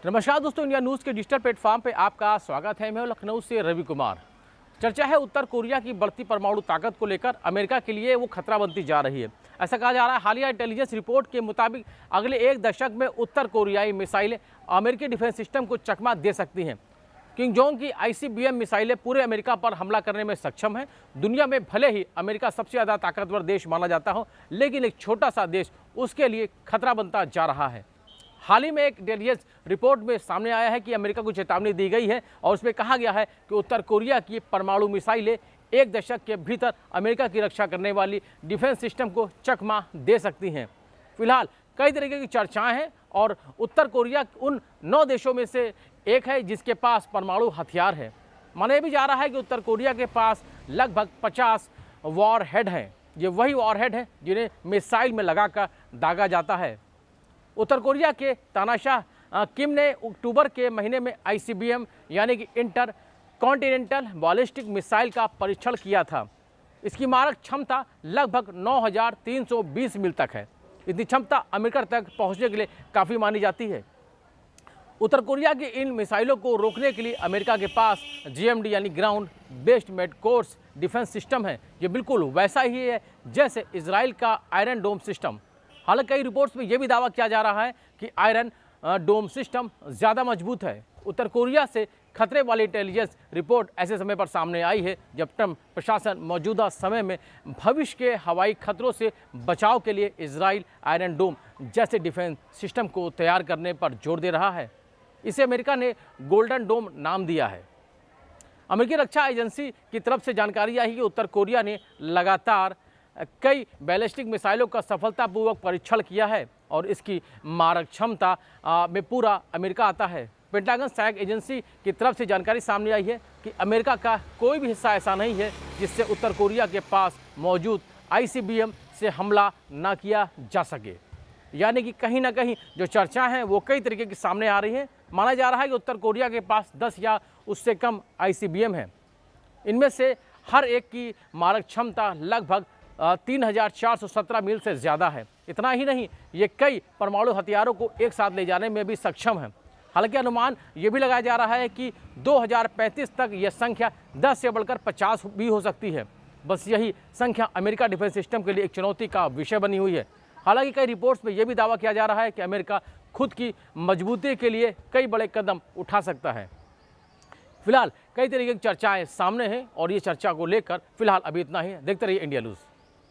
नमस्कार दोस्तों, India news के डिजिटल प्लेटफॉर्म पे आपका स्वागत है। मैं लखनऊ से रवि कुमार। चर्चा है उत्तर कोरिया की बढ़ती परमाणु ताकत को लेकर अमेरिका के लिए वो खतरा बनती जा रही है। ऐसा कहा जा रहा है, हालिया इंटेलिजेंस रिपोर्ट के मुताबिक अगले एक दशक में उत्तर कोरियाई मिसाइलें अमेरिकी डिफेंस सिस्टम को चकमा दे सकती हैं। किंग जोंग की ICBM मिसाइलें पूरे अमेरिका पर हमला करने में सक्षम हैं। दुनिया में भले ही अमेरिका सबसे ज़्यादा ताकतवर देश माना जाता हो, लेकिन एक छोटा सा देश उसके लिए खतरा बनता जा रहा है। हाल ही में एक इंटेलिजेंस रिपोर्ट में सामने आया है कि अमेरिका को चेतावनी दी गई है और उसमें कहा गया है कि उत्तर कोरिया की परमाणु मिसाइलें एक दशक के भीतर अमेरिका की रक्षा करने वाली डिफेंस सिस्टम को चकमा दे सकती हैं। फिलहाल कई तरीके की चर्चाएं हैं और उत्तर कोरिया उन 9 देशों में से एक है जिसके पास परमाणु हथियार है। माना भी जा रहा है कि उत्तर कोरिया के पास लगभग 50 वॉर हेड हैं। ये वही वॉर हेड हैं जिन्हें मिसाइल में लगाकर दागा जाता है। उत्तर कोरिया के तानाशाह किम ने अक्टूबर के महीने में ICBM यानी कि इंटर कॉन्टिनेंटल बैलिस्टिक मिसाइल का परीक्षण किया था। इसकी मारक क्षमता लगभग 9320 मील तक है। इतनी क्षमता अमेरिका तक पहुंचने के लिए काफ़ी मानी जाती है। उत्तर कोरिया की इन मिसाइलों को रोकने के लिए अमेरिका के पास GMD यानी ground based made course defence system है। ये बिल्कुल वैसा ही है जैसे इजराइल का आयरन डोम सिस्टम। हालांकि कई रिपोर्ट्स में यह भी दावा किया जा रहा है कि आयरन डोम सिस्टम ज़्यादा मजबूत है। उत्तर कोरिया से खतरे वाली इंटेलिजेंस रिपोर्ट ऐसे समय पर सामने आई है जब ट्रंप प्रशासन मौजूदा समय में भविष्य के हवाई खतरों से बचाव के लिए इजराइल आयरन डोम जैसे डिफेंस सिस्टम को तैयार करने पर जोर दे रहा है। इसे अमेरिका ने गोल्डन डोम नाम दिया है। अमेरिकी रक्षा एजेंसी की तरफ से जानकारी आई कि उत्तर कोरिया ने लगातार कई बैलिस्टिक मिसाइलों का सफलतापूर्वक परीक्षण किया है और इसकी मारक क्षमता में पूरा अमेरिका आता है। पेंटागन सैग एजेंसी की तरफ से जानकारी सामने आई है कि अमेरिका का कोई भी हिस्सा ऐसा नहीं है जिससे उत्तर कोरिया के पास मौजूद ICBM से हमला ना किया जा सके। यानी कि कहीं ना कहीं जो चर्चा है वो कई तरीके की सामने आ रही है। माना जा रहा है कि उत्तर कोरिया के पास 10 या उससे कम ICBM है। इनमें से हर एक की मारक क्षमता लगभग 3417 मील से ज़्यादा है। इतना ही नहीं, ये कई परमाणु हथियारों को एक साथ ले जाने में भी सक्षम है। हालांकि अनुमान ये भी लगाया जा रहा है कि 2035 तक यह संख्या 10 से बढ़कर 50 भी हो सकती है। बस यही संख्या अमेरिका डिफेंस सिस्टम के लिए एक चुनौती का विषय बनी हुई है। हालांकि कई रिपोर्ट्स में यह भी दावा किया जा रहा है कि अमेरिका खुद की मजबूती के लिए कई बड़े कदम उठा सकता है। फिलहाल कई तरीके की चर्चाएँ सामने हैं और ये चर्चा को लेकर फिलहाल अभी इतना ही। देखते रहिए इंडिया न्यूज़।